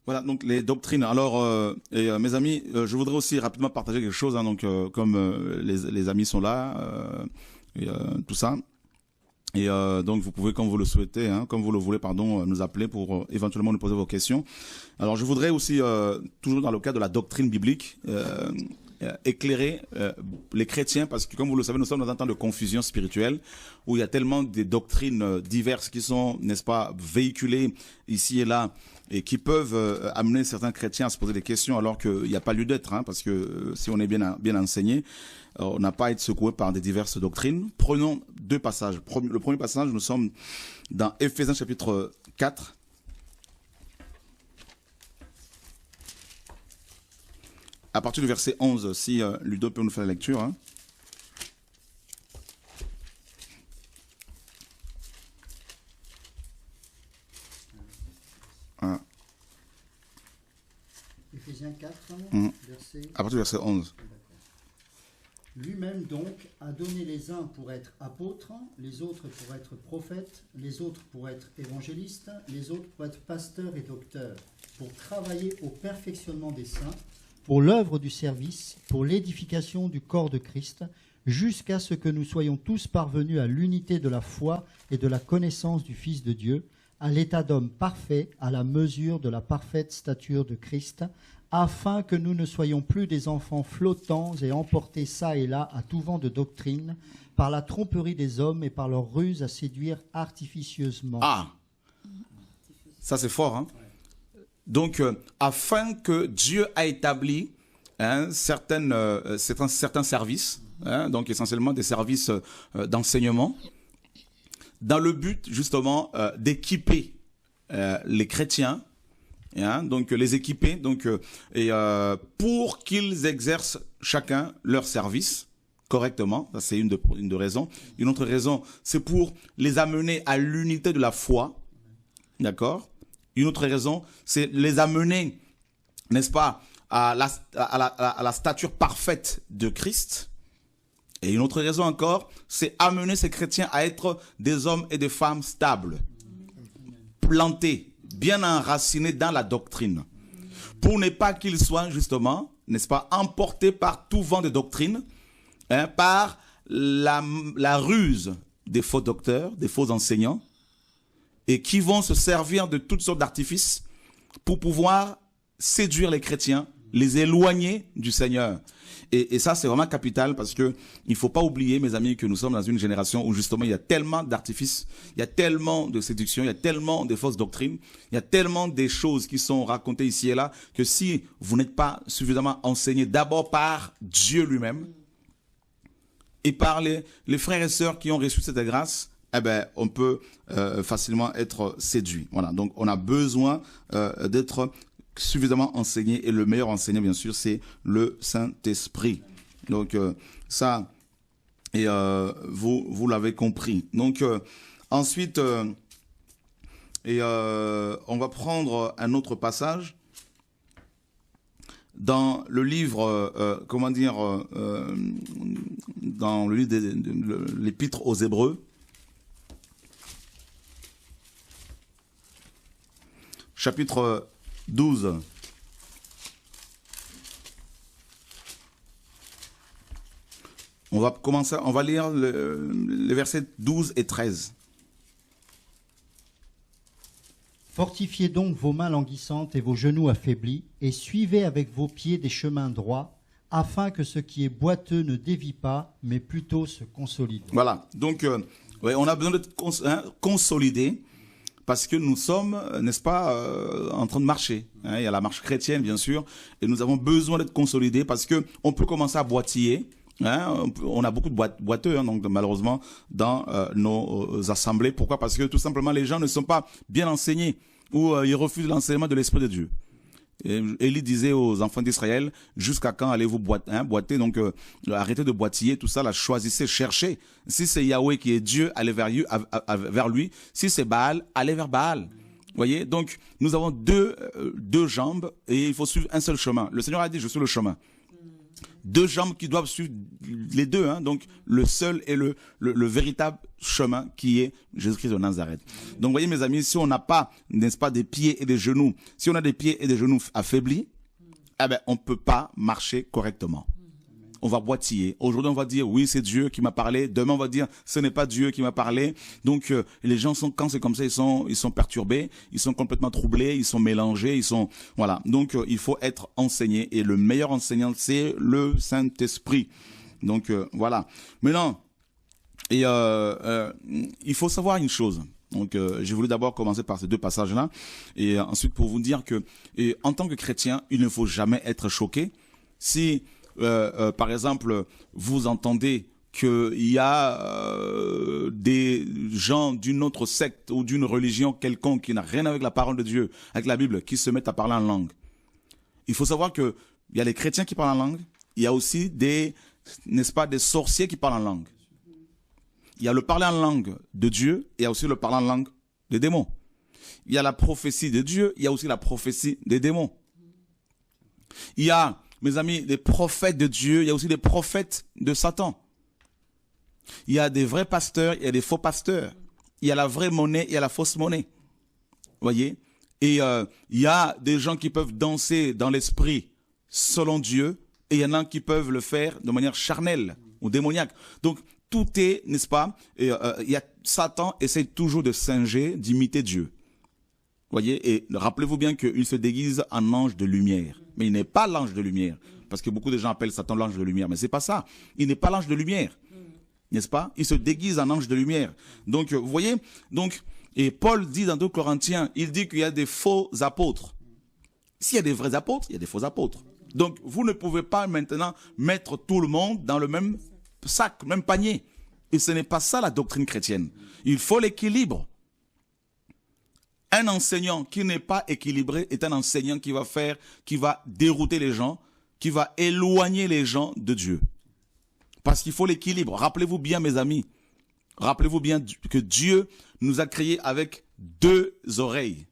Voilà, donc les doctrines. Alors, mes amis, je voudrais aussi rapidement partager quelque chose, hein, donc comme les amis sont là, tout ça. Et donc vous pouvez, comme vous le souhaitez, hein, comme vous le voulez, pardon, nous appeler pour éventuellement nous poser vos questions. Alors je voudrais aussi, toujours dans le cadre de la doctrine biblique, éclairer les chrétiens, parce que comme vous le savez, nous sommes dans un temps de confusion spirituelle où il y a tellement de doctrines diverses qui sont, n'est-ce pas, véhiculées ici et là et qui peuvent amener certains chrétiens à se poser des questions alors qu'il n'y a pas lieu d'être, hein, parce que si on est bien enseigné, on n'a pas à être secoué par des diverses doctrines. Prenons deux passages. Le premier passage, nous sommes dans Éphésiens chapitre 4. À partir du verset 11, si Ludo peut nous faire la lecture. Hein. Ah. Éphésiens 4, verset... À partir du verset 11. Lui-même donc a donné les uns pour être apôtres, les autres pour être prophètes, les autres pour être évangélistes, les autres pour être pasteurs et docteurs, pour travailler au perfectionnement des saints, pour l'œuvre du service, pour l'édification du corps de Christ, jusqu'à ce que nous soyons tous parvenus à l'unité de la foi et de la connaissance du Fils de Dieu, à l'état d'homme parfait, à la mesure de la parfaite stature de Christ, afin que nous ne soyons plus des enfants flottants et emportés çà et là à tout vent de doctrine, par la tromperie des hommes et par leur ruse à séduire artificieusement. Ah, ça c'est fort, hein. Donc, afin que Dieu a établi certains services, hein, donc essentiellement des services d'enseignement, dans le but justement d'équiper les chrétiens, hein, donc les équiper, donc pour qu'ils exercent chacun leur service correctement. Ça c'est une de raisons. Une autre raison, c'est pour les amener à l'unité de la foi, d'accord. Une autre raison, c'est les amener, n'est-ce pas, à la stature parfaite de Christ. Et une autre raison encore, c'est amener ces chrétiens à être des hommes et des femmes stables, plantés, bien enracinés dans la doctrine, pour ne pas qu'ils soient justement, n'est-ce pas, emportés par tout vent de doctrine, hein, par la ruse des faux docteurs, des faux enseignants, et qui vont se servir de toutes sortes d'artifices pour pouvoir séduire les chrétiens, les éloigner du Seigneur. Et ça, c'est vraiment capital parce que il faut pas oublier, mes amis, que nous sommes dans une génération où justement il y a tellement d'artifices, il y a tellement de séduction, il y a tellement de fausses doctrines, il y a tellement des choses qui sont racontées ici et là que si vous n'êtes pas suffisamment enseigné d'abord par Dieu lui-même et par les frères et sœurs qui ont reçu cette grâce, eh ben, on peut facilement être séduit. Voilà, donc on a besoin d'être suffisamment enseigné, et le meilleur enseignant, bien sûr, c'est le Saint-Esprit. Donc ça, et vous l'avez compris. Donc ensuite, on va prendre un autre passage dans le livre, dans le livre de l'Épître aux Hébreux. Chapitre 12. On va lire les versets 12 et 13. Fortifiez donc vos mains languissantes et vos genoux affaiblis, et suivez avec vos pieds des chemins droits, afin que ce qui est boiteux ne dévie pas, mais plutôt se consolide. Voilà, donc on a besoin d'être consolidé. Parce que nous sommes, n'est-ce pas, en train de marcher. Hein, il y a la marche chrétienne, bien sûr, et nous avons besoin d'être consolidés parce que on peut commencer à boitiller. Hein, on a beaucoup de boiteux, hein, donc malheureusement dans nos assemblées. Pourquoi? Parce que tout simplement les gens ne sont pas bien enseignés ou ils refusent l'enseignement de l'Esprit de Dieu. Et Élie disait aux enfants d'Israël, jusqu'à quand allez-vous boiter, donc arrêtez de boitiller, tout ça, là, choisissez, cherchez. Si c'est Yahweh qui est Dieu, allez vers lui. Si c'est Baal, allez vers Baal. Vous voyez, donc nous avons deux jambes et il faut suivre un seul chemin. Le Seigneur a dit, je suis le chemin. Deux jambes qui doivent suivre les deux, hein, donc le seul et le véritable chemin qui est Jésus-Christ de Nazareth. Donc, vous voyez, mes amis, si on n'a pas, n'est-ce pas, des pieds et des genoux, si on a des pieds et des genoux affaiblis, eh ben, on ne peut pas marcher correctement. On va boitiller. Aujourd'hui, on va dire, oui, c'est Dieu qui m'a parlé. Demain, on va dire, ce n'est pas Dieu qui m'a parlé. Donc, les gens sont, quand c'est comme ça, ils sont perturbés, ils sont complètement troublés, ils sont mélangés, ils sont, voilà. Donc, il faut être enseigné. Et le meilleur enseignant, c'est le Saint-Esprit. Donc, voilà. Maintenant, et, il faut savoir une chose. Donc, j'ai voulu d'abord commencer par ces deux passages-là. Et ensuite, pour vous dire que, en tant que chrétien, il ne faut jamais être choqué. Si, par exemple, vous entendez qu'il y a des gens d'une autre secte ou d'une religion quelconque qui n'a rien avec la parole de Dieu, avec la Bible, qui se mettent à parler en langue. Il faut savoir que il y a les chrétiens qui parlent en langue, il y a aussi des, n'est-ce pas, des sorciers qui parlent en langue. Il y a le parler en langue de Dieu, et il y a aussi le parler en langue des démons. Il y a la prophétie de Dieu, il y a aussi la prophétie des démons. Il y a, mes amis, des prophètes de Dieu, il y a aussi des prophètes de Satan. Il y a des vrais pasteurs, il y a des faux pasteurs. Il y a la vraie monnaie, il y a la fausse monnaie. Voyez? Et il y a des gens qui peuvent danser dans l'esprit selon Dieu, et il y en a qui peuvent le faire de manière charnelle ou démoniaque. Donc, tout est, n'est-ce pas? Et, Satan essaie toujours de singer, d'imiter Dieu. Voyez, et rappelez-vous bien qu'il se déguise en ange de lumière. Mais il n'est pas l'ange de lumière. Parce que beaucoup de gens appellent Satan l'ange de lumière. Mais c'est pas ça. Il n'est pas l'ange de lumière. N'est-ce pas? Il se déguise en ange de lumière. Donc, vous voyez, donc, et Paul dit dans 2 Corinthiens, il dit qu'il y a des faux apôtres. S'il y a des vrais apôtres, il y a des faux apôtres. Donc, vous ne pouvez pas maintenant mettre tout le monde dans le même sac, même panier. Et ce n'est pas ça la doctrine chrétienne. Il faut l'équilibre. Un enseignant qui n'est pas équilibré est un enseignant qui va dérouter les gens, qui va éloigner les gens de Dieu. Parce qu'il faut l'équilibre. Rappelez-vous bien, mes amis, rappelez-vous bien que Dieu nous a créés avec deux oreilles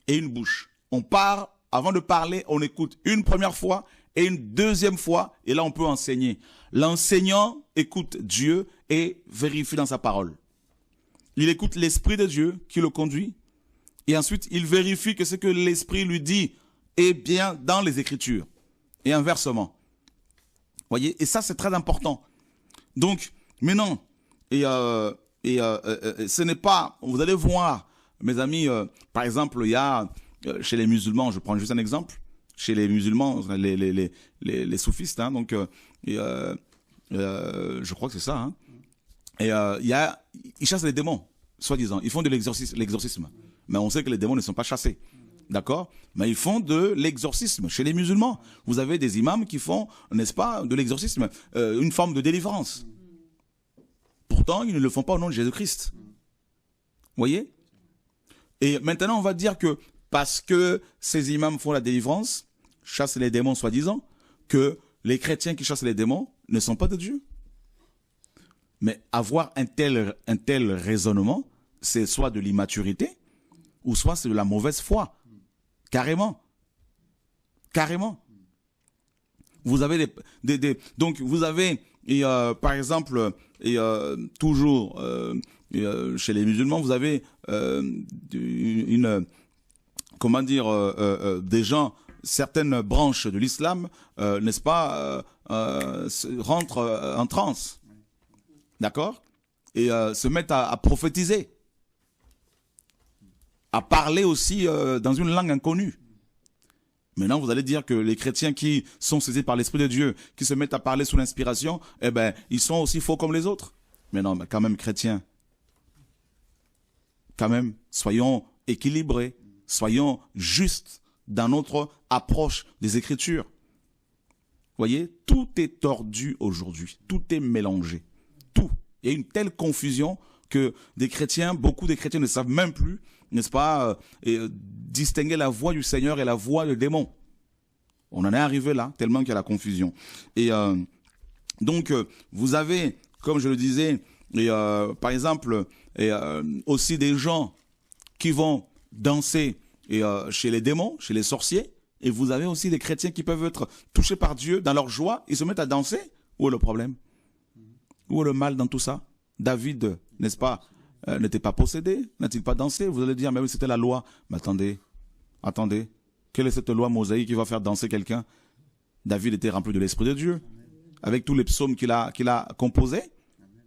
et une bouche. On part, avant de parler, on écoute une première fois et une deuxième fois, et là on peut enseigner. L'enseignant écoute Dieu et vérifie dans sa parole. Il écoute l'Esprit de Dieu qui le conduit. Et ensuite, il vérifie que ce que l'Esprit lui dit est bien dans les Écritures. Et inversement. Voyez, et ça, c'est très important. Donc, maintenant, ce n'est pas... Vous allez voir, mes amis, par exemple, il y a, chez les musulmans, je prends juste un exemple, chez les musulmans, les soufistes, hein, donc, je crois que c'est ça, hein. Et ils chassent les démons, soi-disant. Ils font de l'exorcisme. Mais on sait que les démons ne sont pas chassés. D'accord? Mais ils font de l'exorcisme. Chez les musulmans, vous avez des imams qui font, n'est-ce pas, de l'exorcisme, une forme de délivrance. Pourtant, ils ne le font pas au nom de Jésus-Christ. Vous voyez? Et maintenant, on va dire que parce que ces imams font la délivrance, chassent les démons, soi-disant, que les chrétiens qui chassent les démons ne sont pas de Dieu. Mais avoir un tel raisonnement, c'est soit de l'immaturité, ou soit c'est de la mauvaise foi. Carrément. Carrément. Vous avez donc vous avez, par exemple, toujours, chez les musulmans, vous avez comment dire, des gens, certaines branches de l'islam, n'est-ce pas, rentrent en transe. D'accord? Et se mettent à prophétiser. À parler aussi dans une langue inconnue. Maintenant, vous allez dire que les chrétiens qui sont saisis par l'Esprit de Dieu, qui se mettent à parler sous l'inspiration, eh ben, ils sont aussi faux comme les autres. Mais non, mais quand même chrétiens. Quand même, soyons équilibrés, soyons justes dans notre approche des Écritures. Vous voyez, tout est tordu aujourd'hui, tout est mélangé. Tout. Il y a une telle confusion que beaucoup de chrétiens ne savent même plus, n'est-ce pas, distinguer la voix du Seigneur et la voix du démon. On en est arrivé là, tellement qu'il y a la confusion. Et donc, vous avez, comme je le disais, par exemple, aussi des gens qui vont danser chez les démons, chez les sorciers, Et vous avez aussi des chrétiens qui peuvent être touchés par Dieu dans leur joie, ils se mettent à danser. Où est le problème? Où est le mal dans tout ça? David, n'est-ce pas, n'était pas possédé, n'a-t-il pas dansé? Vous allez dire, mais oui, c'était la loi. Mais attendez, quelle est cette loi mosaïque qui va faire danser quelqu'un? David était rempli de l'Esprit de Dieu, avec tous les psaumes qu'il a composés.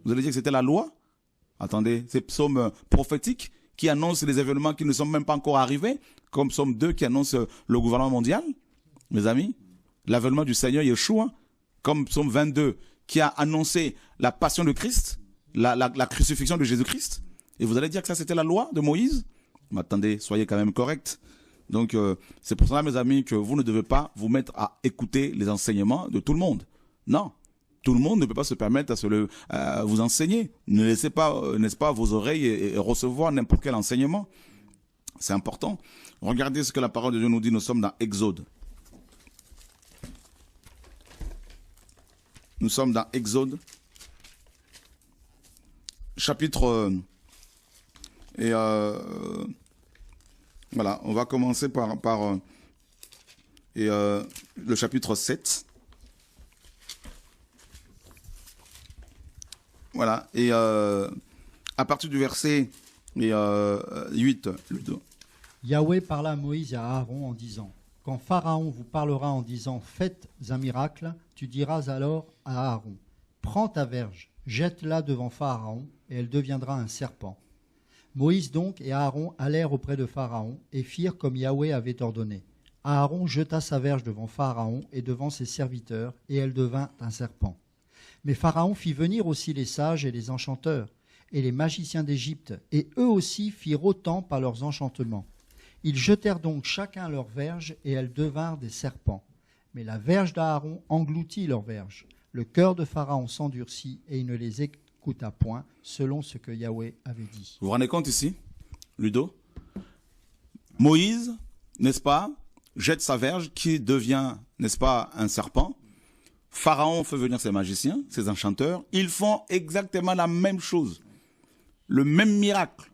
Vous allez dire que c'était la loi? Attendez, ces psaumes prophétiques qui annoncent des événements qui ne sont même pas encore arrivés, comme psaume 2 qui annonce le gouvernement mondial, mes amis, l'avènement du Seigneur Yeshua, comme psaume 22 qui a annoncé la passion de Christ, la crucifixion de Jésus-Christ. Et vous allez dire que ça c'était la loi de Moïse? Mais attendez, soyez quand même corrects. Donc c'est pour cela, mes amis, que vous ne devez pas vous mettre à écouter les enseignements de tout le monde. Non, tout le monde ne peut pas se permettre à vous enseigner. Ne laissez pas, n'est-ce pas, vos oreilles et recevoir n'importe quel enseignement. C'est important. Regardez ce que la parole de Dieu nous dit. Nous sommes dans Exode. Nous sommes dans Exode, chapitre... voilà, on va commencer par le chapitre 7. Voilà, et à partir du verset 8, Yahweh parla à Moïse et à Aaron en disant, « Quand Pharaon vous parlera en disant « Faites un miracle », tu diras alors à Aaron, « Prends ta verge, jette-la devant Pharaon, et elle deviendra un serpent. » Moïse donc et Aaron allèrent auprès de Pharaon et firent comme Yahweh avait ordonné. Aaron jeta sa verge devant Pharaon et devant ses serviteurs, et elle devint un serpent. Mais Pharaon fit venir aussi les sages et les enchanteurs, et les magiciens d'Égypte, et eux aussi firent autant par leurs enchantements. Ils jetèrent donc chacun leur verge, et elles devinrent des serpents. Mais la verge d'Aaron engloutit leur verge. Le cœur de Pharaon s'endurcit, et il ne les écouta point, selon ce que Yahweh avait dit. Vous vous rendez compte ici, Ludo? Moïse, n'est-ce pas, jette sa verge qui devient, n'est-ce pas, un serpent. Pharaon fait venir ses magiciens, ses enchanteurs. Ils font exactement la même chose. Le même miracle.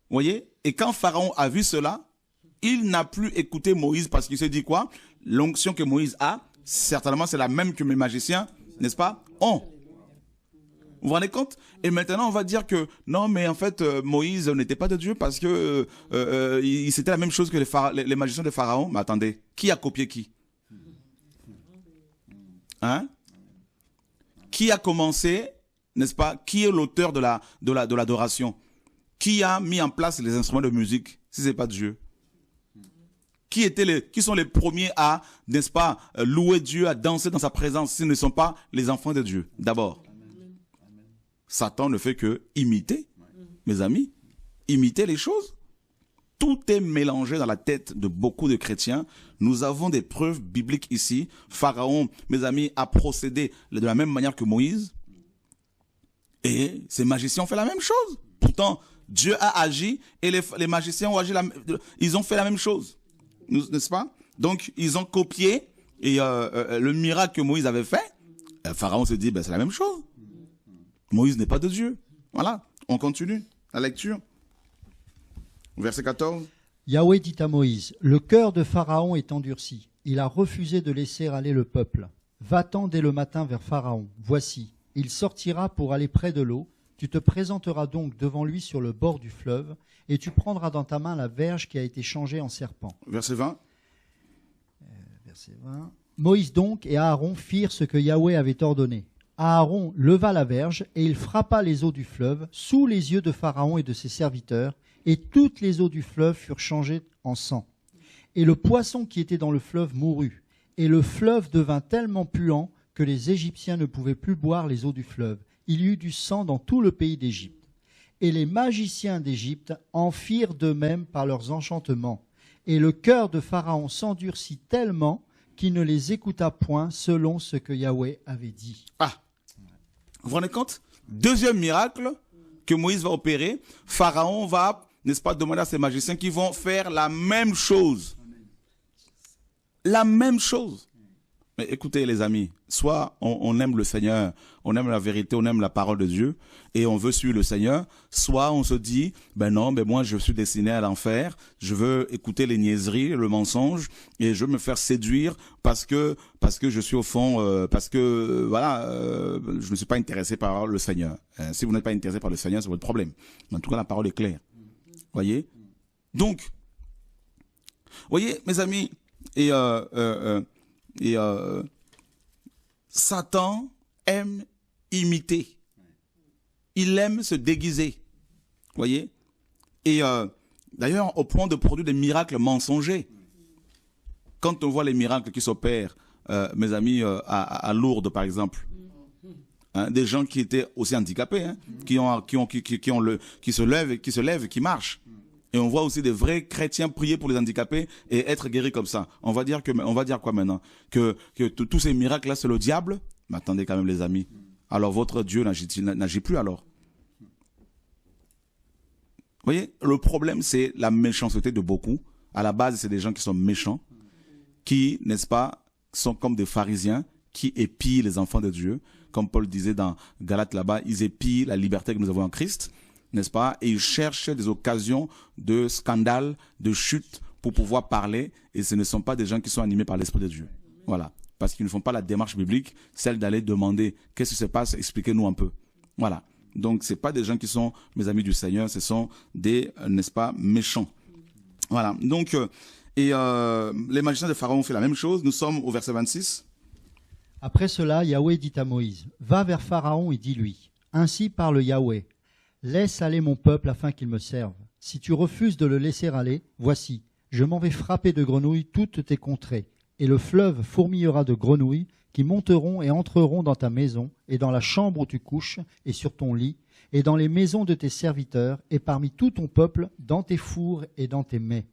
Vous voyez? Et quand Pharaon a vu cela, il n'a plus écouté Moïse parce qu'il s'est dit quoi? L'onction que Moïse a, certainement c'est la même que mes magiciens, n'est-ce pas, ont. Vous vous rendez compte? Et maintenant, on va dire que non, mais en fait, Moïse n'était pas de Dieu parce que c'était la même chose que les magiciens de Pharaon. Mais attendez, qui a copié qui? Hein? Qui a commencé, n'est-ce pas? Qui est l'auteur de l'adoration? Qui a mis en place les instruments de musique, si ce n'est pas Dieu? Qui sont les premiers à, n'est-ce pas, louer Dieu, à danser dans sa présence, si ce ne sont pas les enfants de Dieu, d'abord? Satan ne fait que imiter, mes amis, imiter les choses. Tout est mélangé dans la tête de beaucoup de chrétiens. Nous avons des preuves bibliques ici. Pharaon, mes amis, a procédé de la même manière que Moïse. Et ces magiciens ont fait la même chose. Pourtant, Dieu a agi et les magiciens ont agi, ils ont fait la même chose. N'est-ce pas? Donc, ils ont copié et le miracle que Moïse avait fait, Pharaon se dit, ben, c'est la même chose. Moïse n'est pas de Dieu. Voilà, on continue la lecture. Verset 14. Yahweh dit à Moïse, « Le cœur de Pharaon est endurci. Il a refusé de laisser aller le peuple. Va-t'en dès le matin vers Pharaon. Voici, il sortira pour aller près de l'eau. Tu te présenteras donc devant lui sur le bord du fleuve, et tu prendras dans ta main la verge qui a été changée en serpent. » Verset 20. Verset 20. Moïse donc et Aaron firent ce que Yahweh avait ordonné. Aaron leva la verge, et il frappa les eaux du fleuve sous les yeux de Pharaon et de ses serviteurs, et toutes les eaux du fleuve furent changées en sang. Et le poisson qui était dans le fleuve mourut, et le fleuve devint tellement puant que les Égyptiens ne pouvaient plus boire les eaux du fleuve. Il y eut du sang dans tout le pays d'Égypte. Et les magiciens d'Égypte en firent de même par leurs enchantements. Et le cœur de Pharaon s'endurcit tellement qu'il ne les écouta point selon ce que Yahweh avait dit. Ah, vous vous rendez compte? Deuxième miracle que Moïse va opérer. Pharaon va, n'est-ce pas, demander à ses magiciens qui vont faire la même chose. La même chose. Mais écoutez les amis, soit on aime le Seigneur, on aime la vérité, on aime la parole de Dieu et on veut suivre le Seigneur, soit on se dit, ben non, ben moi je suis destiné à l'enfer, je veux écouter les niaiseries, le mensonge et je veux me faire séduire parce que je suis au fond, voilà, je ne suis pas intéressé par le Seigneur. Si vous n'êtes pas intéressé par le Seigneur, c'est votre problème. Mais en tout cas, la parole est claire. Voyez? Donc, voyez mes amis, Satan aime imiter. Il aime se déguiser. Voyez? Et d'ailleurs, au point de produire des miracles mensongers. Quand on voit les miracles qui s'opèrent, mes amis, à Lourdes par exemple, hein, des gens qui étaient aussi handicapés, hein, qui se lèvent et qui marchent. Et on voit aussi des vrais chrétiens prier pour les handicapés et être guéris comme ça. On va dire quoi maintenant? Que tous ces miracles-là, c'est le diable? Mais attendez quand même les amis. Alors votre Dieu n'agit plus alors? Vous voyez, le problème c'est la méchanceté de beaucoup. À la base, c'est des gens qui sont méchants, qui, n'est-ce pas, sont comme des pharisiens, qui épient les enfants de Dieu. Comme Paul disait dans Galates là-bas, ils épient la liberté que nous avons en Christ. N'est-ce pas? Et ils cherchent des occasions de scandale, de chute pour pouvoir parler. Et ce ne sont pas des gens qui sont animés par l'Esprit de Dieu. Voilà. Parce qu'ils ne font pas la démarche biblique, celle d'aller demander qu'est-ce qui se passe, expliquez-nous un peu. Voilà. Donc, c'est pas des gens qui sont mes amis du Seigneur, ce sont des, n'est-ce pas, méchants. Voilà. Donc, les magiciens de Pharaon ont fait la même chose. Nous sommes au verset 26. Après cela, Yahweh dit à Moïse, « Va vers Pharaon et dis-lui, ainsi parle Yahweh. Laisse aller mon peuple afin qu'il me serve. Si tu refuses de le laisser aller, voici, je m'en vais frapper de grenouilles toutes tes contrées, et le fleuve fourmillera de grenouilles qui monteront et entreront dans ta maison, et dans la chambre où tu couches, et sur ton lit, et dans les maisons de tes serviteurs, et parmi tout ton peuple, dans tes fours et dans tes mets.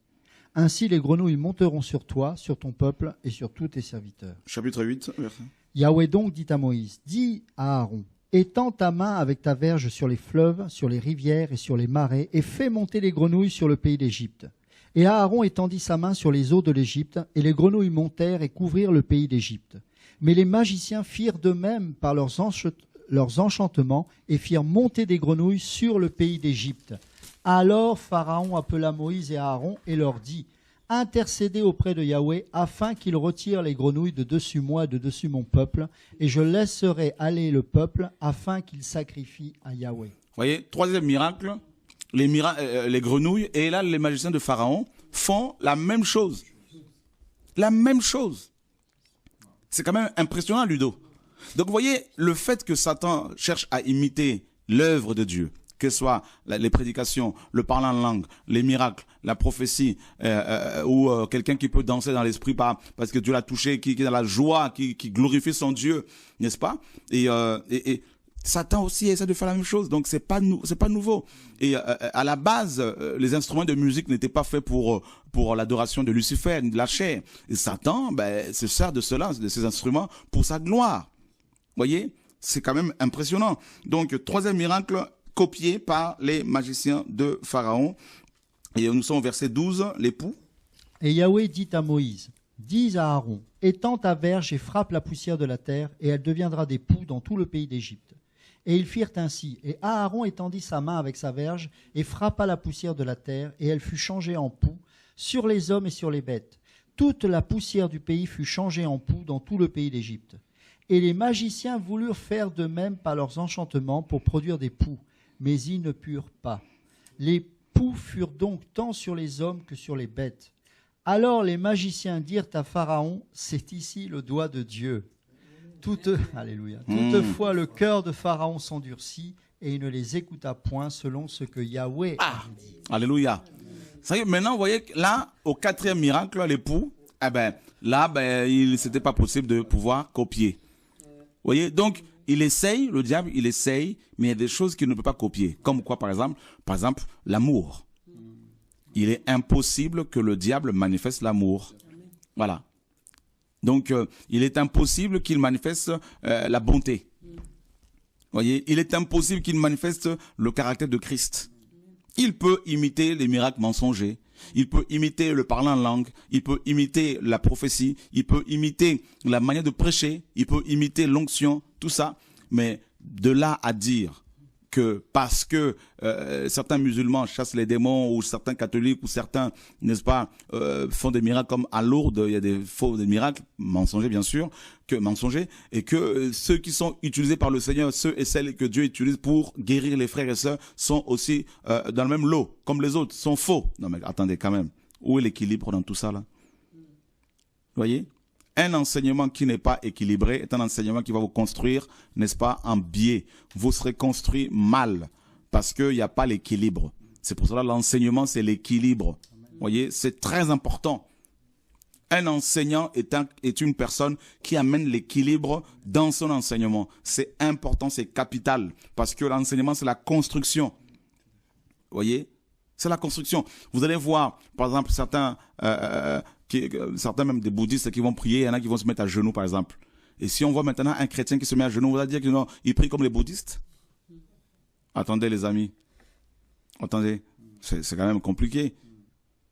Ainsi les grenouilles monteront sur toi, sur ton peuple, et sur tous tes serviteurs. » Chapitre 8, verset. Yahweh donc dit à Moïse, « Dis à Aaron, étends ta main avec ta verge sur les fleuves, sur les rivières et sur les marais, et fais monter les grenouilles sur le pays d'Égypte. » Et Aaron étendit sa main sur les eaux de l'Égypte, et les grenouilles montèrent et couvrirent le pays d'Égypte. Mais les magiciens firent de même par leurs enchantements, et firent monter des grenouilles sur le pays d'Égypte. Alors Pharaon appela Moïse et Aaron, et leur dit, « Intercédez auprès de Yahweh, afin qu'il retire les grenouilles de dessus moi et de dessus mon peuple, et je laisserai aller le peuple, afin qu'il sacrifie à Yahweh. » Voyez, troisième miracle, les grenouilles, et là les magiciens de Pharaon font la même chose. La même chose. C'est quand même impressionnant, Ludo. Donc vous voyez, le fait que Satan cherche à imiter l'œuvre de Dieu, que ce soit les prédications, le parler en langue, les miracles, la prophétie, ou quelqu'un qui peut danser dans l'esprit parce que Dieu l'a touché, qui est dans la joie, qui glorifie son Dieu, n'est-ce pas? Et Satan aussi essaie de faire la même chose, donc c'est pas nouveau. Et à la base, les instruments de musique n'étaient pas faits pour l'adoration de Lucifer ni de la chair. Et Satan, se sert de ces instruments pour sa gloire. Voyez, c'est quand même impressionnant. Donc troisième miracle copié par les magiciens de Pharaon. Et nous sommes au verset 12, l'époux. Et Yahweh dit à Moïse, « Dis à Aaron, étends ta verge et frappe la poussière de la terre, et elle deviendra des poux dans tout le pays d'Égypte. » Et ils firent ainsi. Et Aaron étendit sa main avec sa verge, et frappa la poussière de la terre, et elle fut changée en poux, sur les hommes et sur les bêtes. Toute la poussière du pays fut changée en poux dans tout le pays d'Égypte. Et les magiciens voulurent faire de même par leurs enchantements pour produire des poux, mais ils ne purent pas. Les poux furent donc tant sur les hommes que sur les bêtes. Alors les magiciens dirent à Pharaon, « C'est ici le doigt de Dieu. » Alléluia. Toutefois, le cœur de Pharaon s'endurcit, et il ne les écouta point selon ce que Yahweh avait dit. Alléluia. Ça y est, maintenant, vous voyez, là, au quatrième miracle, l'époux, c'était pas possible de pouvoir copier. Vous voyez, donc, le diable, il essaye, mais il y a des choses qu'il ne peut pas copier. Comme quoi, par exemple, l'amour. Il est impossible que le diable manifeste l'amour. Voilà. Donc, il est impossible qu'il manifeste la bonté. Vous voyez, il est impossible qu'il manifeste le caractère de Christ. Il peut imiter les miracles mensongers. Il peut imiter le parler en langue, il peut imiter la prophétie, il peut imiter la manière de prêcher, il peut imiter l'onction, tout ça. Mais de là à dire que parce que certains musulmans chassent les démons, ou certains catholiques, ou certains, n'est-ce pas, font des miracles comme à Lourdes, il y a des miracles, mensongers bien sûr, et que ceux qui sont utilisés par le Seigneur, ceux et celles que Dieu utilise pour guérir les frères et sœurs, sont aussi dans le même lot, comme les autres, sont faux. Non mais attendez quand même, où est l'équilibre dans tout ça là? Vous voyez? Un enseignement qui n'est pas équilibré est un enseignement qui va vous construire, n'est-ce pas, en biais. Vous serez construit mal parce qu'il n'y a pas l'équilibre. C'est pour cela que l'enseignement, c'est l'équilibre. Vous voyez, c'est très important. Un enseignant est une personne qui amène l'équilibre dans son enseignement. C'est important, c'est capital parce que l'enseignement, c'est la construction. Vous voyez? C'est la construction. Vous allez voir, par exemple, certains même des bouddhistes qui vont prier, il y en a qui vont se mettre à genoux, par exemple. Et si on voit maintenant un chrétien qui se met à genoux, on va dire que non, il prie comme les bouddhistes. Attendez les amis. Attendez. C'est quand même compliqué.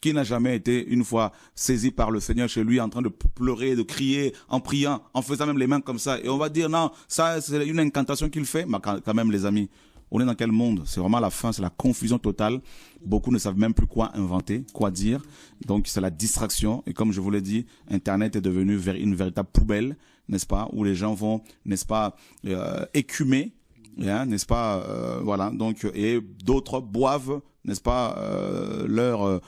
Qui n'a jamais été une fois saisi par le Seigneur chez lui en train de pleurer, de crier, en priant, en faisant même les mains comme ça. Et on va dire non, ça c'est une incantation qu'il fait. Mais quand même les amis, on est dans quel monde? C'est vraiment la fin, c'est la confusion totale. Beaucoup ne savent même plus quoi inventer, quoi dire. Donc c'est la distraction. Et comme je vous l'ai dit, Internet est devenu une véritable poubelle, n'est-ce pas, où les gens vont, n'est-ce pas, écumer, n'est-ce pas, voilà. Donc et d'autres boivent, n'est-ce pas, leur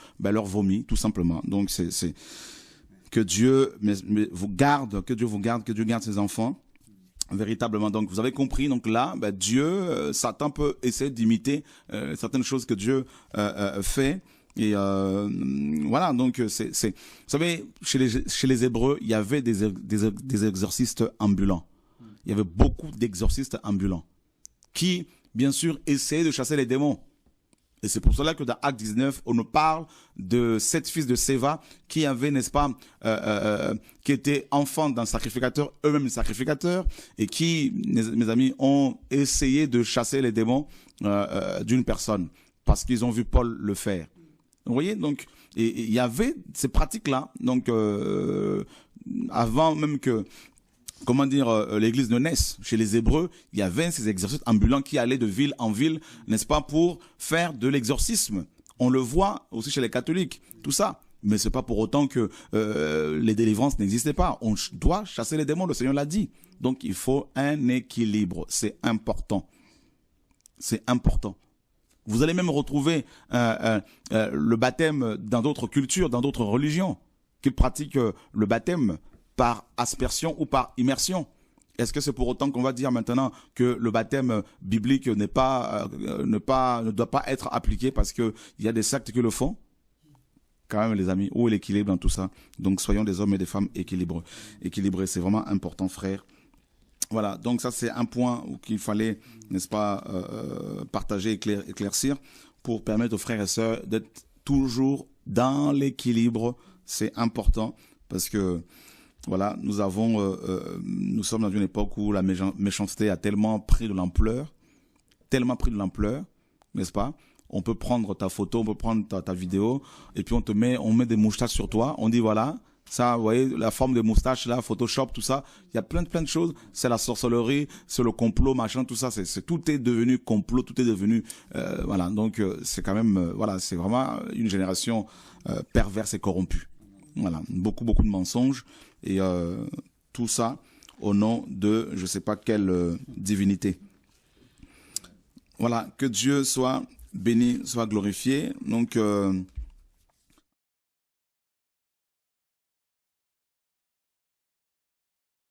vomi, tout simplement. Donc c'est que Dieu vous garde, que Dieu vous garde, que Dieu garde ses enfants. Véritablement. Donc, vous avez compris. Donc là, Dieu, Satan peut essayer d'imiter certaines choses que Dieu fait. Et voilà. Donc, vous savez, chez les Hébreux, il y avait des exorcistes ambulants. Il y avait beaucoup d'exorcistes ambulants qui, bien sûr, essayaient de chasser les démons. Et c'est pour cela que dans Acte 19, on nous parle de 7 fils de Séva qui avaient, n'est-ce pas, qui étaient enfants d'un sacrificateur, eux-mêmes sacrificateurs, et qui, mes amis, ont essayé de chasser les démons d'une personne, parce qu'ils ont vu Paul le faire. Vous voyez, donc, et il y avait ces pratiques-là, donc, avant même que, comment dire, l'église de naisse. Chez les Hébreux, il y avait ces exorcistes ambulants qui allaient de ville en ville, n'est-ce pas, pour faire de l'exorcisme. On le voit aussi chez les catholiques, tout ça. Mais c'est pas pour autant que les délivrances n'existaient pas. On doit chasser les démons, le Seigneur l'a dit. Donc il faut un équilibre, c'est important. C'est important. Vous allez même retrouver le baptême dans d'autres cultures, dans d'autres religions, qui pratiquent le baptême par aspersion ou par immersion. Est-ce que c'est pour autant qu'on va dire maintenant que le baptême biblique ne doit pas être appliqué parce que il y a des sectes qui le font? Quand même, les amis, où est l'équilibre dans tout ça? Donc, soyons des hommes et des femmes équilibrés. C'est vraiment important, frère. Voilà. Donc, ça, c'est un point qu'il fallait, n'est-ce pas, partager, éclaircir pour permettre aux frères et sœurs d'être toujours dans l'équilibre. C'est important parce que voilà, nous sommes dans une époque où la méchanceté a tellement pris de l'ampleur, n'est-ce pas? On peut prendre ta photo, on peut prendre ta vidéo, et puis on met des moustaches sur toi, on dit voilà, ça, vous voyez, la forme des moustaches là, Photoshop, tout ça, il y a plein de choses, c'est la sorcellerie, c'est le complot, machin, tout ça, tout est devenu complot, tout est devenu, voilà, donc c'est quand même, voilà, c'est vraiment une génération perverse et corrompue. Voilà, beaucoup de mensonges et tout ça au nom de je sais pas quelle divinité. Voilà, que Dieu soit béni, soit glorifié. Donc